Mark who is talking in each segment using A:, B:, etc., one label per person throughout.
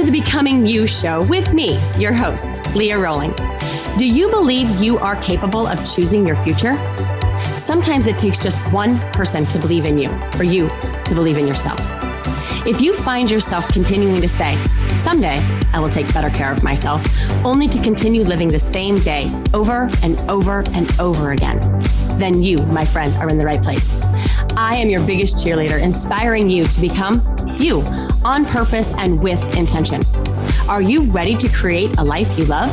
A: to the Becoming You show with me, your host, Leah Rowling. Do you believe you are capable of choosing your future? Sometimes it takes just one person to believe in you, or you to believe in yourself. If you find yourself continuing to say, someday I will take better care of myself, only to continue living the same day over and over and over again, then you, my friend, are in the right place. I am your biggest cheerleader, inspiring you to become you on purpose and with intention. Are you ready to create a life you love?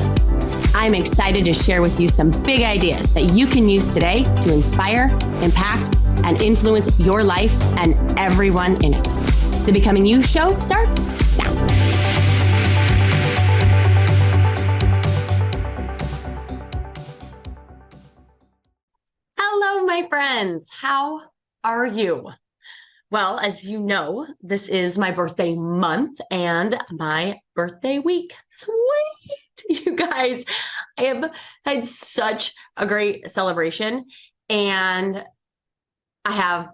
A: I'm excited to share with you some big ideas that you can use today to inspire, impact, and influence your life and everyone in it. The Becoming You show starts now. Hello, my friends. How are you? Well, as you know, this is my birthday month and my birthday week. Sweet, you guys. I have had such a great celebration, and I'm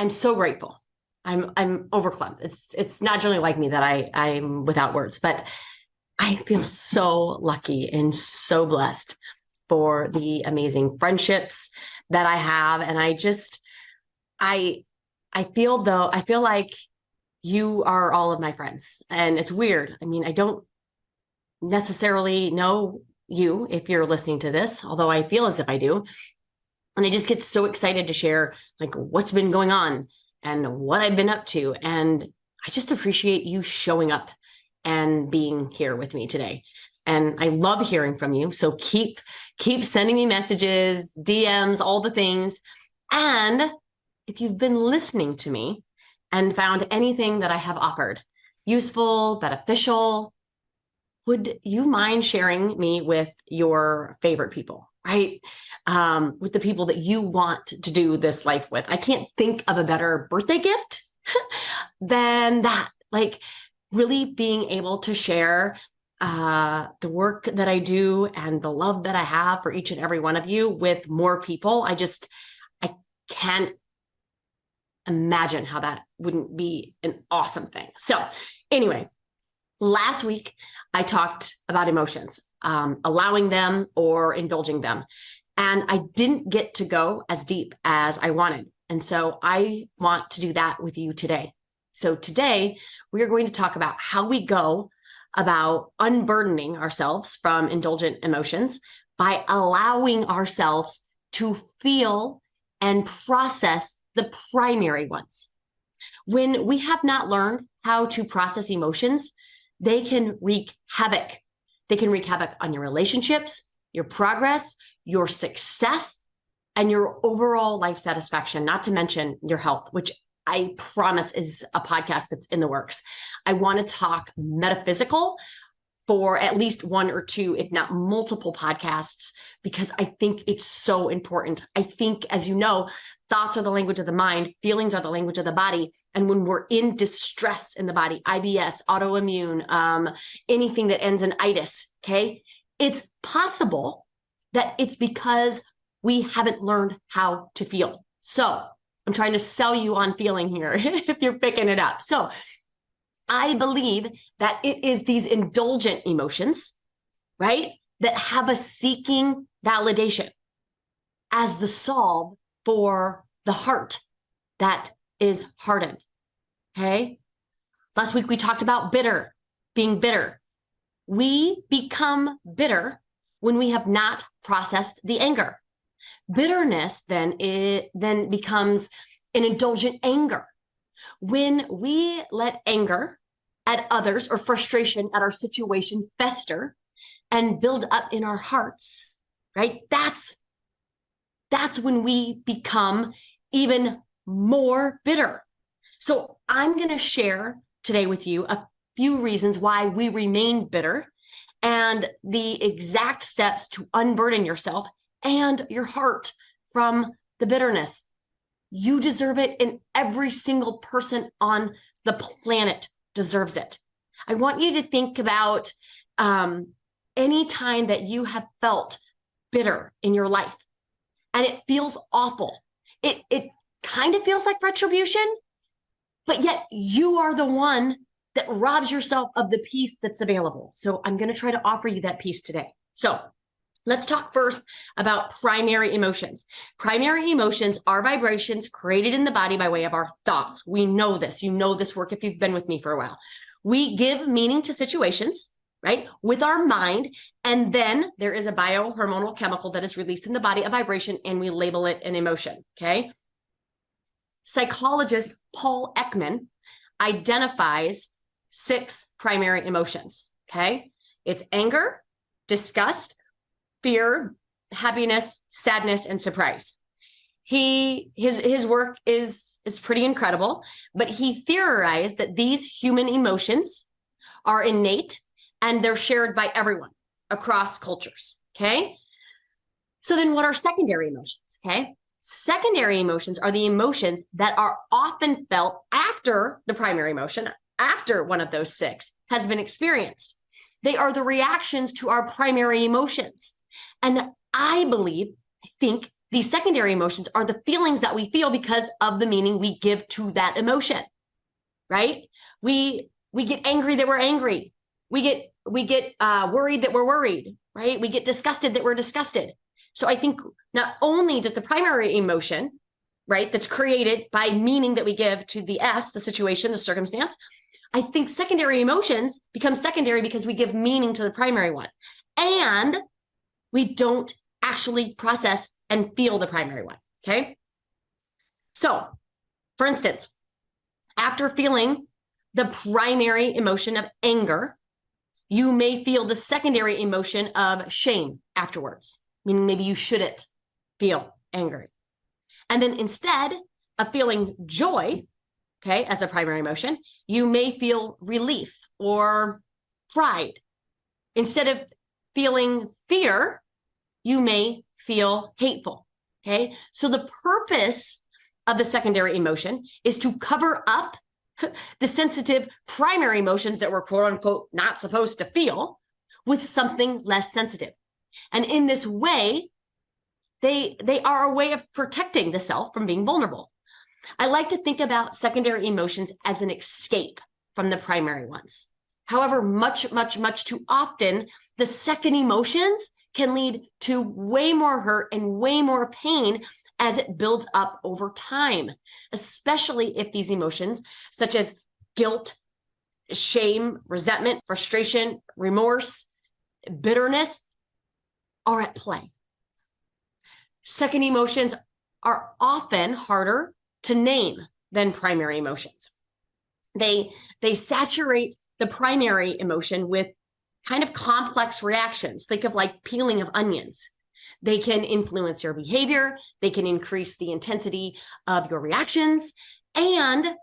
A: so grateful. I'm overwhelmed. It's not generally like me that I'm without words, but I feel so lucky and so blessed for the amazing friendships that I have. And I feel like you are all of my friends. And it's weird. I mean, I don't necessarily know you if you're listening to this, although I feel as if I do. And I just get so excited to share like what's been going on and what I've been up to. And I just appreciate you showing up and being here with me today. And I love hearing from you. So keep sending me messages, DMs, all the things. And if you've been listening to me and found anything that I have offered useful, beneficial, would you mind sharing me with your favorite people, right? With the people that you want to do this life with. I can't think of a better birthday gift than that. Like really being able to share the work that I do and the love that I have for each and every one of you with more people. I can't imagine how that wouldn't be an awesome thing. So anyway, last week I talked about emotions, allowing them or indulging them. And I didn't get to go as deep as I wanted. And so I want to do that with you today. So today we are going to talk about how we go about unburdening ourselves from indulgent emotions by allowing ourselves to feel and process the primary ones. When we have not learned how to process emotions, they can wreak havoc. They can wreak havoc on your relationships, your progress, your success, and your overall life satisfaction, not to mention your health, which I promise is a podcast that's in the works. I want to talk metaphysical for at least one or two, if not multiple podcasts, because I think it's so important. I think, as you know, thoughts are the language of the mind, feelings are the language of the body. And when we're in distress in the body, IBS, autoimmune, anything that ends in itis, okay, it's possible that it's because we haven't learned how to feel. So I'm trying to sell you on feeling here if you're picking it up. So I believe that it is these indulgent emotions, right, that have us seeking validation as the solve for the heart that is hardened. Okay. Last week we talked about being bitter. We become bitter when we have not processed the anger. Bitterness then becomes an indulgent anger. When we let anger at others or frustration at our situation fester and build up in our hearts, right? That's when we become even more bitter. So I'm going to share today with you a few reasons why we remain bitter and the exact steps to unburden yourself and your heart from the bitterness. You deserve it, and every single person on the planet deserves it. I want you to think about any time that you have felt bitter in your life and it feels awful. It kind of feels like retribution, but yet you are the one that robs yourself of the peace that's available. So I'm going to try to offer you that peace today. So let's talk first about primary emotions. Primary emotions are vibrations created in the body by way of our thoughts. We know this. You know this work if you've been with me for a while. We give meaning to situations, right, with our mind, and then there is a biohormonal chemical that is released in the body, a vibration, and we label it an emotion, okay? Psychologist Paul Ekman identifies 6 primary emotions, okay? It's anger, disgust, fear, happiness, sadness, and surprise. His work is pretty incredible, but he theorized that these human emotions are innate and they're shared by everyone across cultures, okay? So then what are secondary emotions, okay? Secondary emotions are the emotions that are often felt after the primary emotion, after one of those 6 has been experienced. They are the reactions to our primary emotions. And I think these secondary emotions are the feelings that we feel because of the meaning we give to that emotion, right? We get angry that we're angry. We get worried that we're worried, right? We get disgusted that we're disgusted. So I think not only does the primary emotion, right, that's created by meaning that we give to the situation, the circumstance, I think secondary emotions become secondary because we give meaning to the primary one. And we don't actually process and feel the primary one, okay? So, for instance, after feeling the primary emotion of anger, you may feel the secondary emotion of shame afterwards, meaning maybe you shouldn't feel angry. And then instead of feeling joy, okay, as a primary emotion, you may feel relief or pride. Instead of feeling fear, you may feel hateful, okay? So the purpose of the secondary emotion is to cover up the sensitive primary emotions that we're quote unquote not supposed to feel with something less sensitive. And in this way, they are a way of protecting the self from being vulnerable. I like to think about secondary emotions as an escape from the primary ones. However, much too often, the second emotions can lead to way more hurt and way more pain as it builds up over time, especially if these emotions, such as guilt, shame, resentment, frustration, remorse, bitterness, are at play. Second emotions are often harder to name than primary emotions. They saturate the primary emotion with kind of complex reactions. Think of like peeling of onions. They can influence your behavior. They can increase the intensity of your reactions. And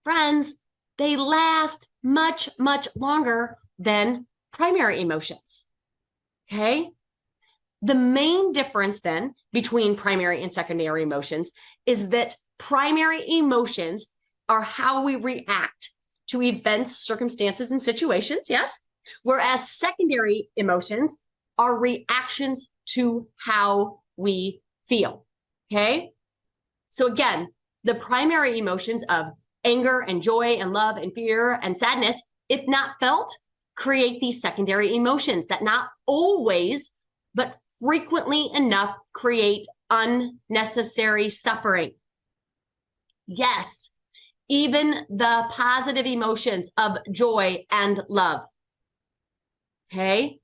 A: friends, they last much longer than primary emotions. Okay? The main difference then between primary and secondary emotions is that primary emotions are how we react to events, circumstances, and situations, yes? Whereas secondary emotions are reactions to how we feel, okay? So again, the primary emotions of anger and joy and love and fear and sadness, if not felt, create these secondary emotions that not always, but frequently enough create unnecessary suffering. Yes, even the positive emotions of joy and love. Okay?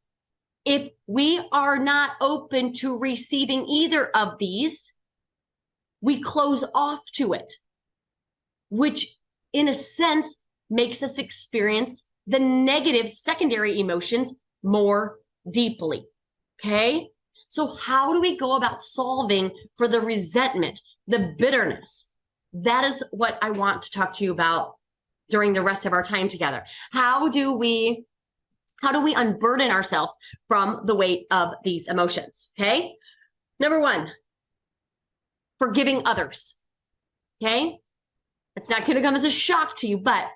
A: If we are not open to receiving either of these, we close off to it, which in a sense makes us experience the negative secondary emotions more deeply. Okay? So how do we go about solving for the resentment, the bitterness? That is what I want to talk to you about during the rest of our time together. How do we unburden ourselves from the weight of these emotions? Okay. Number one, forgiving others. Okay. It's not going to come as a shock to you, but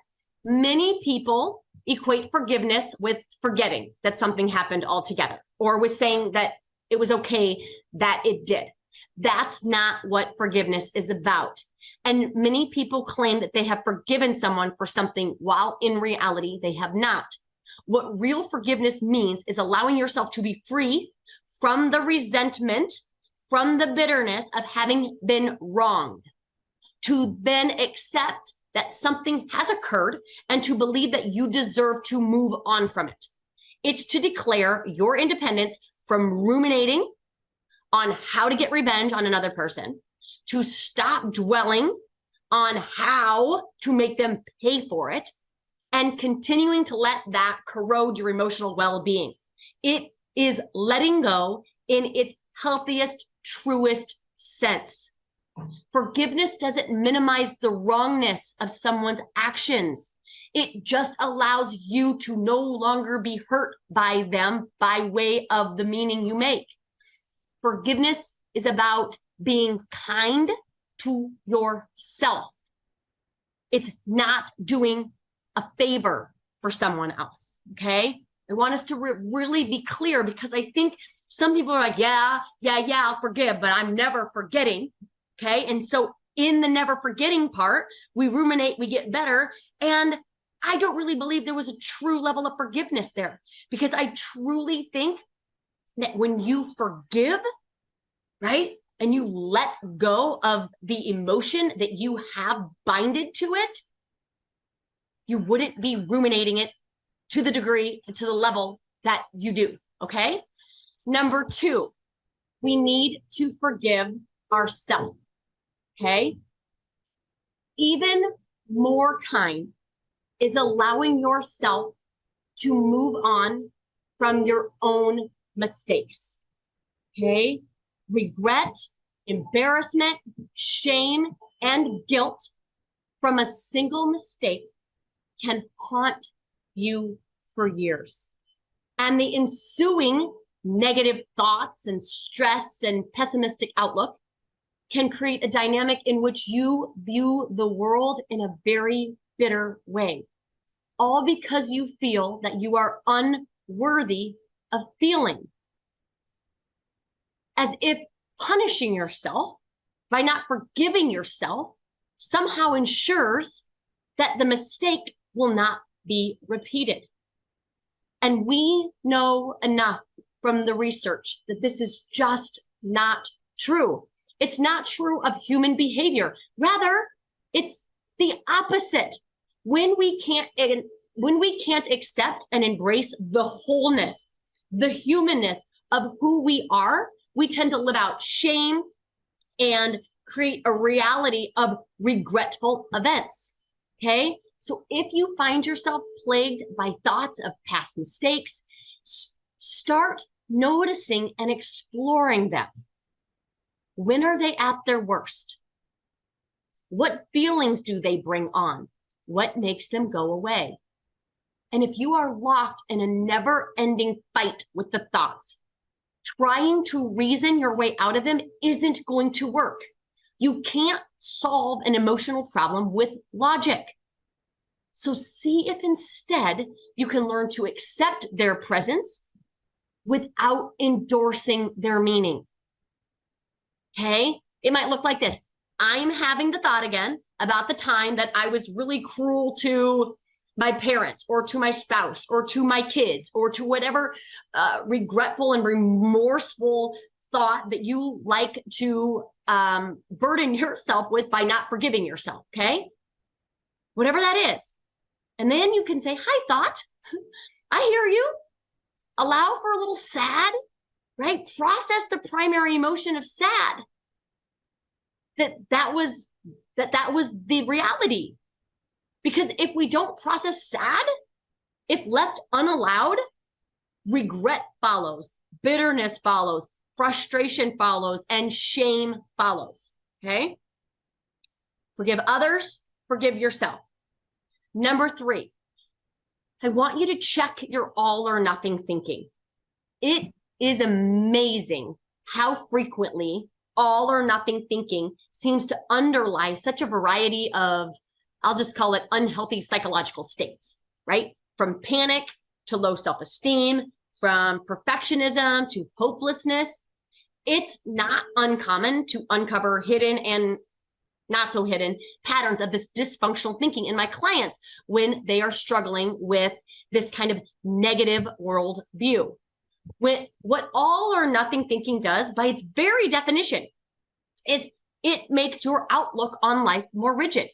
A: many people equate forgiveness with forgetting that something happened altogether, or with saying that it was okay that it did. That's not what forgiveness is about. And many people claim that they have forgiven someone for something while in reality, they have not. What real forgiveness means is allowing yourself to be free from the resentment, from the bitterness of having been wronged, to then accept that something has occurred and to believe that you deserve to move on from it. It's to declare your independence from ruminating on how to get revenge on another person, to stop dwelling on how to make them pay for it, and continuing to let that corrode your emotional well-being. It is letting go in its healthiest, truest sense. Forgiveness doesn't minimize the wrongness of someone's actions. It just allows you to no longer be hurt by them by way of the meaning you make. Forgiveness is about being kind to yourself. It's not doing a favor for someone else, okay? I want us to really be clear, because I think some people are like, yeah, I'll forgive, but I'm never forgetting, okay? And so in the never forgetting part, we ruminate, we get better, and I don't really believe there was a true level of forgiveness there, because I truly think that when you forgive, right, and you let go of the emotion that you have binded to it, you wouldn't be ruminating it to the degree, to the level that you do, okay? Number 2, we need to forgive ourselves, okay? Even more kind is allowing yourself to move on from your own mistakes, okay? Regret, embarrassment, shame, and guilt from a single mistake can haunt you for years. And the ensuing negative thoughts and stress and pessimistic outlook can create a dynamic in which you view the world in a very bitter way, all because you feel that you are unworthy of feeling. As if punishing yourself by not forgiving yourself somehow ensures that the mistake will not be repeated. And we know enough from the research that this is just not true. It's not true of human behavior. Rather, it's the opposite. When we can't accept and embrace the wholeness, the humanness of who we are, we tend to live out shame and create a reality of regretful events, okay? So if you find yourself plagued by thoughts of past mistakes, start noticing and exploring them. When are they at their worst? What feelings do they bring on? What makes them go away? And if you are locked in a never-ending fight with the thoughts, trying to reason your way out of them isn't going to work. You can't solve an emotional problem with logic. So see if instead you can learn to accept their presence without endorsing their meaning. Okay? It might look like this. I'm having the thought again about the time that I was really cruel to my parents or to my spouse or to my kids or to whatever regretful and remorseful thought that you like to burden yourself with by not forgiving yourself, okay? Whatever that is. And then you can say, hi, thought. I hear you. Allow for a little sad, right? Process the primary emotion of sad. That was the reality. Because if we don't process sad, if left unallowed, regret follows, bitterness follows, frustration follows, and shame follows, okay? Forgive others, forgive yourself. Number 3, I want you to check your all or nothing thinking. It is amazing how frequently all or nothing thinking seems to underlie such a variety of, I'll just call it unhealthy psychological states, right? From panic to low self-esteem, from perfectionism to hopelessness. It's not uncommon to uncover hidden and not so hidden patterns of this dysfunctional thinking in my clients when they are struggling with this kind of negative world view. What all or nothing thinking does, by its very definition, is it makes your outlook on life more rigid.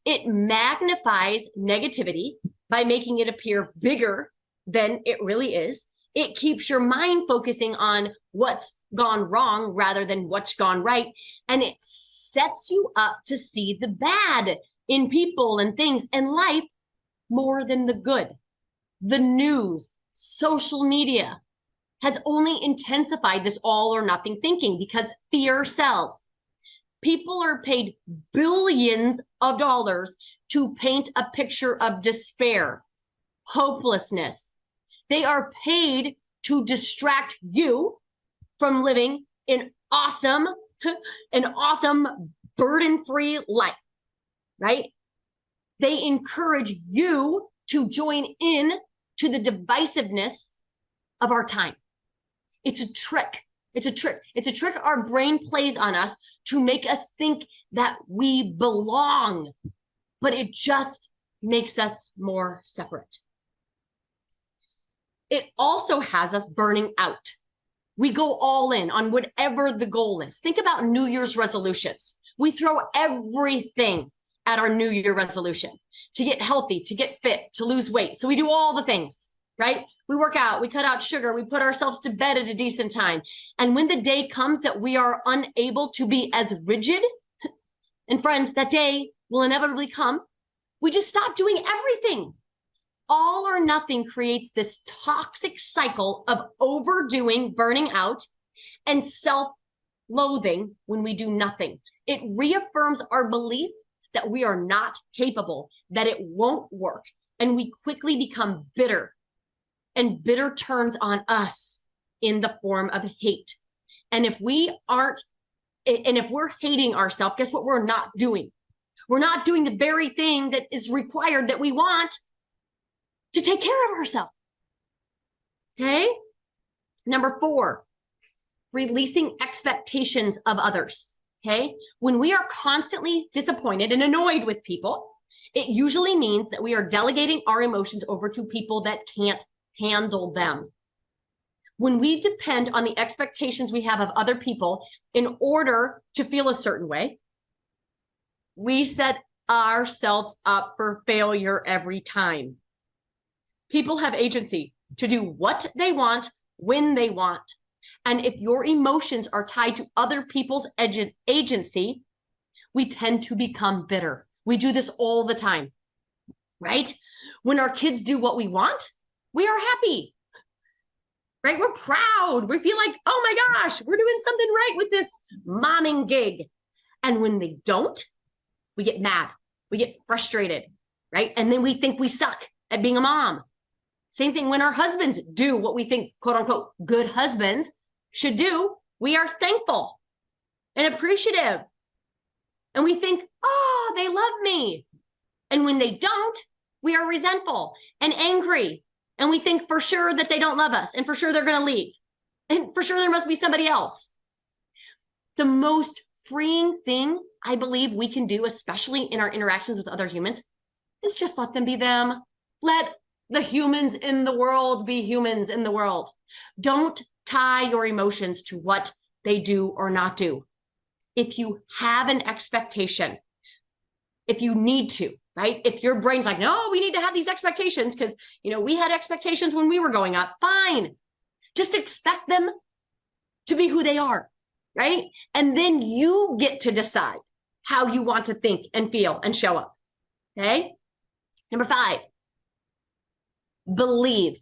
A: It magnifies negativity by making it appear bigger than it really is. It keeps your mind focusing on what's gone wrong rather than what's gone right. And it sets you up to see the bad in people and things and life more than the good. The news, social media has only intensified this all or nothing thinking because fear sells. People are paid billions of dollars to paint a picture of despair, hopelessness. They are paid to distract you from living an awesome burden-free life, right? They encourage you to join in to the divisiveness of our time. It's a trick. It's a trick. It's a trick our brain plays on us to make us think that we belong, but it just makes us more separate. It also has us burning out. We go all in on whatever the goal is. Think about New Year's resolutions. We throw everything at our New Year resolution to get healthy, to get fit, to lose weight. So we do all the things, right? We work out, we cut out sugar, we put ourselves to bed at a decent time. And when the day comes that we are unable to be as rigid, and friends, that day will inevitably come, we just stop doing everything. All or nothing creates this toxic cycle of overdoing, burning out, and self-loathing when we do nothing. It reaffirms our belief that we are not capable, that it won't work, and we quickly become bitter. And bitter turns on us in the form of hate. And if we're hating ourselves, guess what we're not doing? We're not doing the very thing that is required that we want to take care of ourselves. Okay? Number 4, releasing expectations of others. Okay? When we are constantly disappointed and annoyed with people, it usually means that we are delegating our emotions over to people that can't handle them. When we depend on the expectations we have of other people in order to feel a certain way, we set ourselves up for failure every time. People have agency to do what they want when they want. And if your emotions are tied to other people's agency, we tend to become bitter. We do this all the time, right? When our kids do what we want, we are happy, right? We're proud. We feel like, oh my gosh, we're doing something right with this momming gig. And when they don't, we get mad. We get frustrated, right? And then we think we suck at being a mom. Same thing when our husbands do what we think, quote unquote, good husbands should do. We are thankful and appreciative. And we think, oh, they love me. And when they don't, we are resentful and angry. And we think for sure that they don't love us and for sure they're going to leave. And for sure there must be somebody else. The most freeing thing I believe we can do, especially in our interactions with other humans, is just let them be them. Let the humans in the world be humans in the world. Don't tie your emotions to what they do or not do. If you have an expectation, if you need to, right? If your brain's like, no, we need to have these expectations because, we had expectations when we were growing up. Fine. Just expect them to be who they are, right? And then you get to decide how you want to think and feel and show up. Okay? Number 5, believe,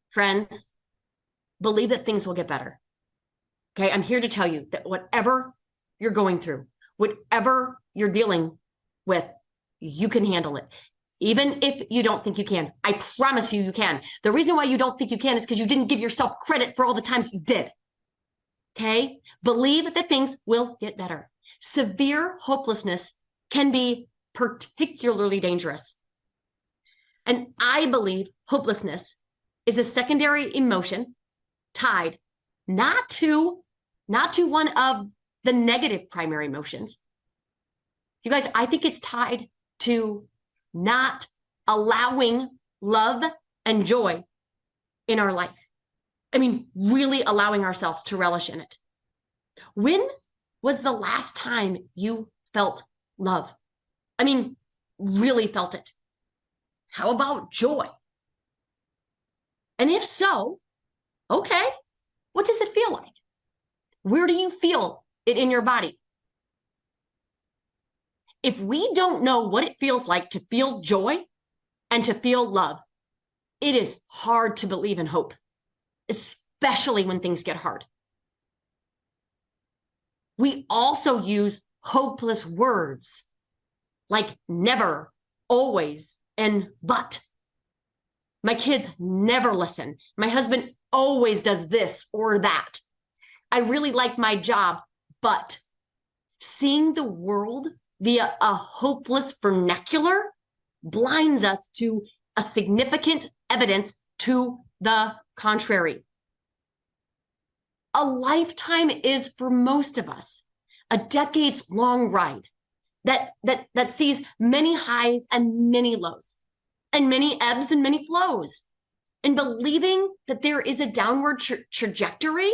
A: friends, believe that things will get better. Okay? I'm here to tell you that whatever you're going through, whatever you're dealing with, you can handle it. Even if you don't think you can, I promise you, you can. The reason why you don't think you can is because you didn't give yourself credit for all the times you did. Okay? Believe that things will get better. Severe hopelessness can be particularly dangerous. And I believe hopelessness is a secondary emotion tied not to not to one of the negative primary emotions. You guys, I think it's tied to not allowing love and joy in our life. I mean, really allowing ourselves to relish in it. When was the last time you felt love? I mean, really felt it. How about joy? And if so, okay, what does it feel like? Where do you feel it in your body? If we don't know what it feels like to feel joy and to feel love, it is hard to believe in hope, especially when things get hard. We also use hopeless words like never, always, and but. My kids never listen. My husband always does this or that. I really like my job, but seeing the world via a hopeless vernacular blinds us to a significant evidence to the contrary. A lifetime is, for most of us, a decades-long ride that sees many highs and many lows, and many ebbs and many flows. And believing that there is a downward trajectory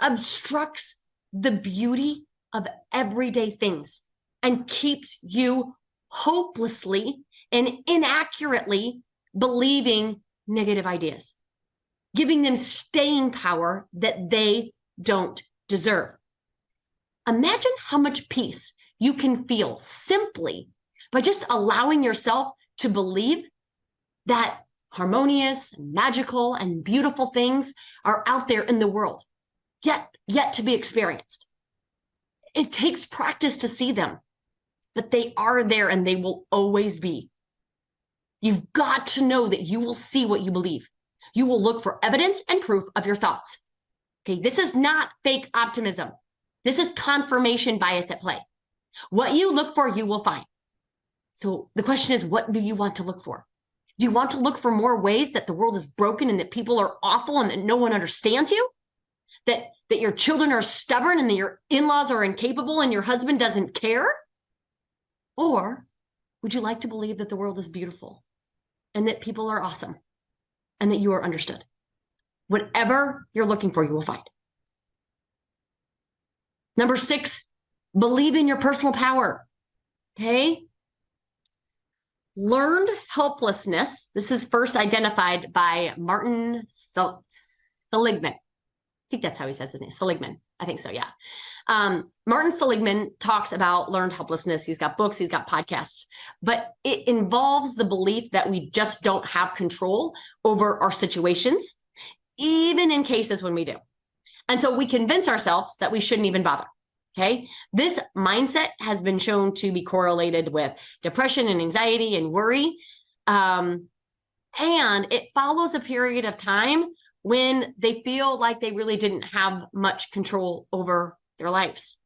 A: obstructs the beauty of everyday things and keeps you hopelessly and inaccurately believing negative ideas, giving them staying power that they don't deserve. Imagine how much peace you can feel simply by just allowing yourself to believe that harmonious, magical, and beautiful things are out there in the world, yet to be experienced. It takes practice to see them, but they are there and they will always be. You've got to know that you will see what you believe. You will look for evidence and proof of your thoughts. Okay, this is not fake optimism. This is confirmation bias at play. What you look for, you will find. So the question is, what do you want to look for? Do you want to look for more ways that the world is broken and that people are awful and that no one understands you? That your children are stubborn and that your in-laws are incapable and your husband doesn't care? Or would you like to believe that the world is beautiful and that people are awesome and that you are understood? Whatever you're looking for, you will find. Number 6, believe in your personal power. Okay? Learned helplessness. This is first identified by Martin Seligman. I think that's how he says his name. Seligman. I think so, yeah. Martin Seligman talks about learned helplessness. He's got books, he's got podcasts, but it involves the belief that we just don't have control over our situations, even in cases when we do. And so we convince ourselves that we shouldn't even bother. Okay. This mindset has been shown to be correlated with depression and anxiety and worry. And it follows a period of time when they feel like they really didn't have much control over their lives,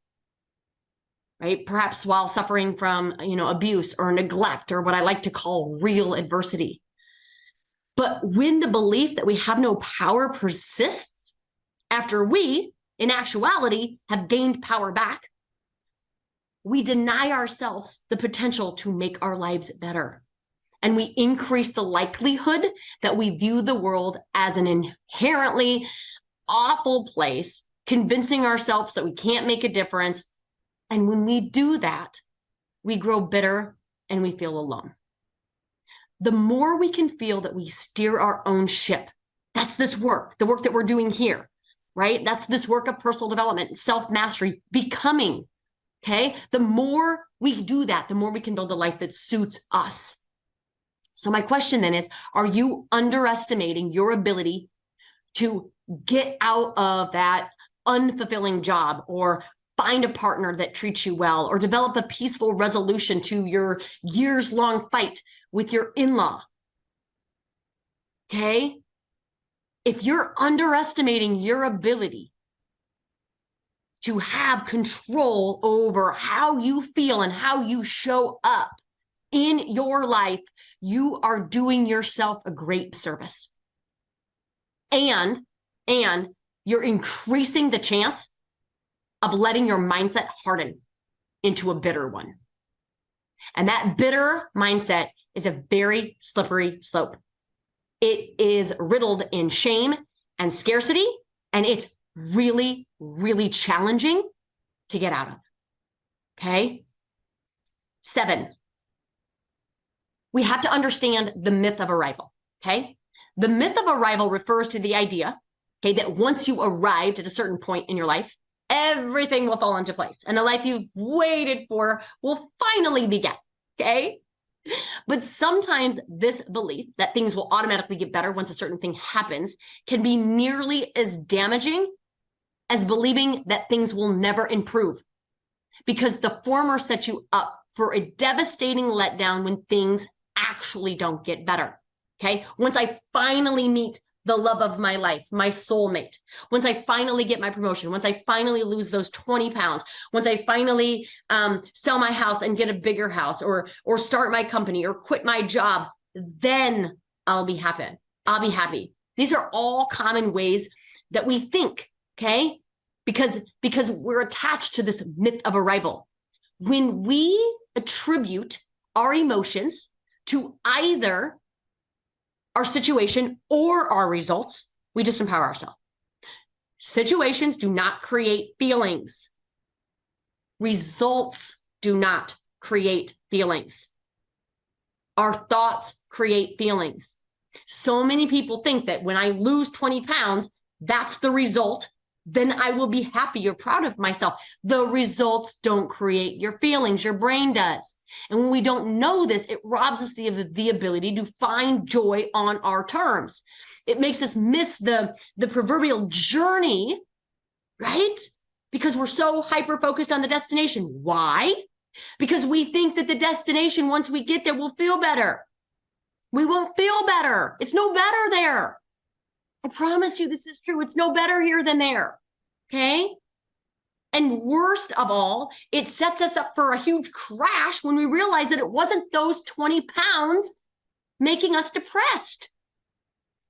A: right? Perhaps while suffering from, abuse or neglect or what I like to call real adversity. But when the belief that we have no power persists after we, in actuality, have gained power back, we deny ourselves the potential to make our lives better. And we increase the likelihood that we view the world as an inherently awful place, convincing ourselves that we can't make a difference. And when we do that, we grow bitter and we feel alone. The more we can feel that we steer our own ship, that's this work, the work that we're doing here, right? That's this work of personal development, self-mastery, becoming, okay? The more we do that, the more we can build a life that suits us. So my question then is, are you underestimating your ability to get out of that unfulfilling job or find a partner that treats you well or develop a peaceful resolution to your years-long fight with your in-law? Okay? If you're underestimating your ability to have control over how you feel and how you show up in your life, you are doing yourself a great service. And you're increasing the chance of letting your mindset harden into a bitter one. And that bitter mindset is a very slippery slope. It is riddled in shame and scarcity, and it's really, really challenging to get out of. Okay? 7, we have to understand the myth of arrival. Okay? The myth of arrival refers to the idea, okay, that once you arrived at a certain point in your life, everything will fall into place and the life you've waited for will finally begin. Okay? But sometimes this belief that things will automatically get better once a certain thing happens can be nearly as damaging as believing that things will never improve, because the former sets you up for a devastating letdown when things actually don't get better. Okay. Once I finally meet the love of my life, my soulmate, once I finally get my promotion, once I finally lose those 20 pounds, once I finally sell my house and get a bigger house, or start my company or quit my job, then I'll be happy. I'll be happy. These are all common ways that we think, okay? Because we're attached to this myth of arrival. When we attribute our emotions to either our situation or our results, we disempower ourselves. Situations do not create feelings. Results do not create feelings. Our thoughts create feelings. So many people think that when I lose 20 pounds, that's the result. Then I will be happy or proud of myself. The results don't create your feelings. Your brain does. And when we don't know this, it robs us of the ability to find joy on our terms. It makes us miss the proverbial journey, right? Because we're so hyper-focused on the destination. Why? Because we think that the destination, once we get there, will feel better. We won't feel better. It's no better there. I promise you this is true. It's no better here than there. Okay? And worst of all, it sets us up for a huge crash when we realize that it wasn't those 20 pounds making us depressed.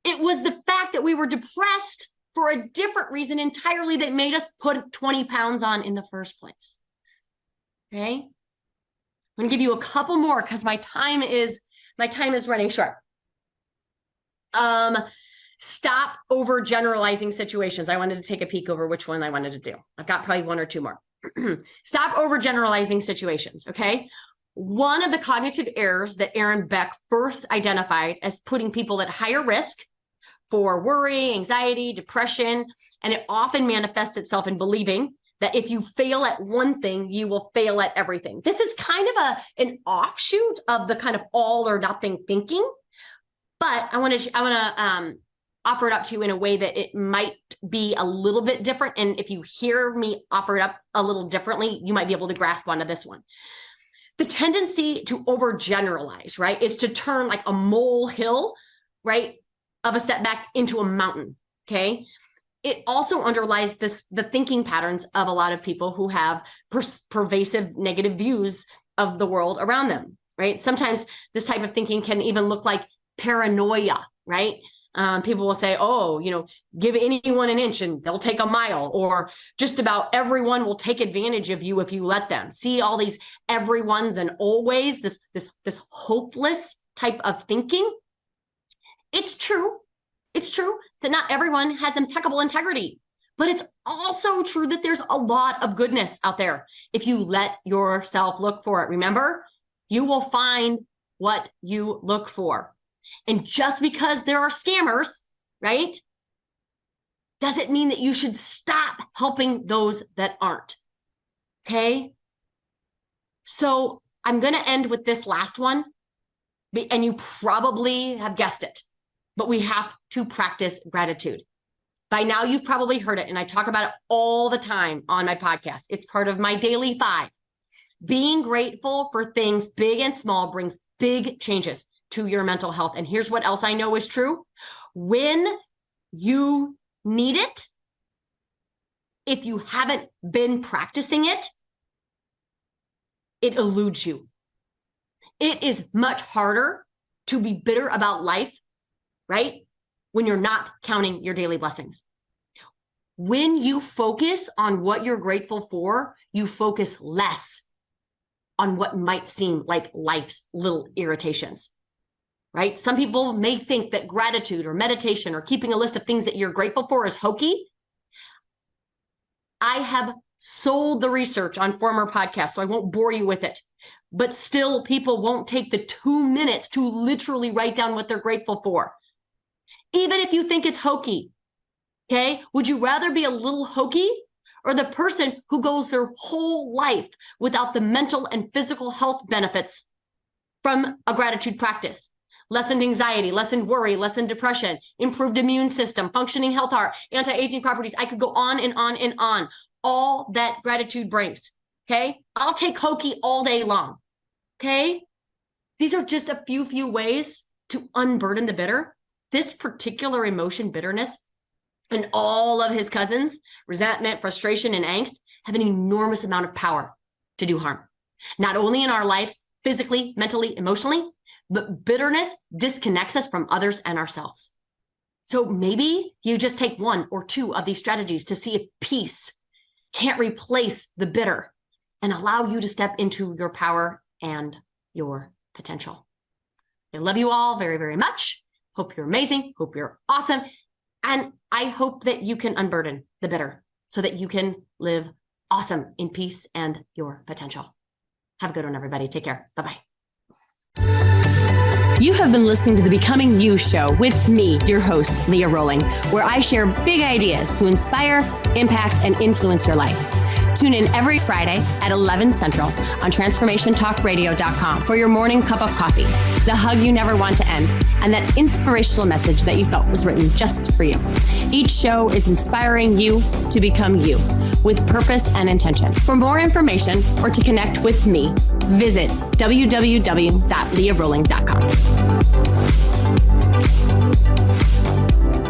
A: It was the fact that we were depressed for a different reason entirely that made us put 20 pounds on in the first place. Okay? I'm going to give you a couple more because my time is running short. Stop overgeneralizing situations. I wanted to take a peek over which one I wanted to do. I've got probably one or two more. Stop overgeneralizing situations, okay? One of the cognitive errors that Aaron Beck first identified as putting people at higher risk for worry, anxiety, depression, and it often manifests itself in believing that if you fail at one thing, you will fail at everything. This is kind of an offshoot of the kind of all or nothing thinking, but I want to offer it up to you in a way that it might be a little bit different. And if you hear me offer it up a little differently, you might be able to grasp onto this one. The tendency to overgeneralize, right, is to turn like a molehill, right, of a setback into a mountain, okay? It also underlies the thinking patterns of a lot of people who have pervasive negative views of the world around them, right? Sometimes this type of thinking can even look like paranoia, right? People will say, oh, give anyone an inch and they'll take a mile, or just about everyone will take advantage of you if you let them. See all these everyone's and always, this hopeless type of thinking. It's true that not everyone has impeccable integrity, but it's also true that there's a lot of goodness out there if you let yourself look for it. Remember, you will find what you look for. And just because there are scammers, right, doesn't mean that you should stop helping those that aren't. Okay? So I'm going to end with this last one, and you probably have guessed it, but we have to practice gratitude. By now, you've probably heard it, and I talk about it all the time on my podcast. It's part of my daily 5. Being grateful for things big and small brings big changes to your mental health. And here's what else I know is true. When you need it, if you haven't been practicing it, it eludes you. It is much harder to be bitter about life, right, when you're not counting your daily blessings. When you focus on what you're grateful for, you focus less on what might seem like life's little irritations, right? Some people may think that gratitude or meditation or keeping a list of things that you're grateful for is hokey. I have sold the research on former podcasts, so I won't bore you with it. But still, people won't take the 2 minutes to literally write down what they're grateful for. Even if you think it's hokey, okay? Would you rather be a little hokey or the person who goes their whole life without the mental and physical health benefits from a gratitude practice? Lessened anxiety, lessened worry, lessened depression, improved immune system, functioning health heart, anti-aging properties. I could go on and on and on. All that gratitude brings, okay? I'll take hokey all day long, okay? These are just a few ways to unburden the bitter. This particular emotion, bitterness, and all of his cousins, resentment, frustration, and angst, have an enormous amount of power to do harm. Not only in our lives, physically, mentally, emotionally, but bitterness disconnects us from others and ourselves. So maybe you just take 1 or 2 of these strategies to see if peace can't replace the bitter and allow you to step into your power and your potential. I love you all very, very much. Hope you're amazing. Hope you're awesome. And I hope that you can unburden the bitter so that you can live awesome in peace and your potential. Have a good one, everybody. Take care. Bye-bye. You have been listening to the Becoming You show with me, your host, Leah Rolling, where I share big ideas to inspire, impact, and influence your life. Tune in every Friday at 11 Central on transformationtalkradio.com for your morning cup of coffee, the hug you never want to end, and that inspirational message that you felt was written just for you. Each show is inspiring you to become you with purpose and intention. For more information or to connect with me, visit www.leahrolling.com.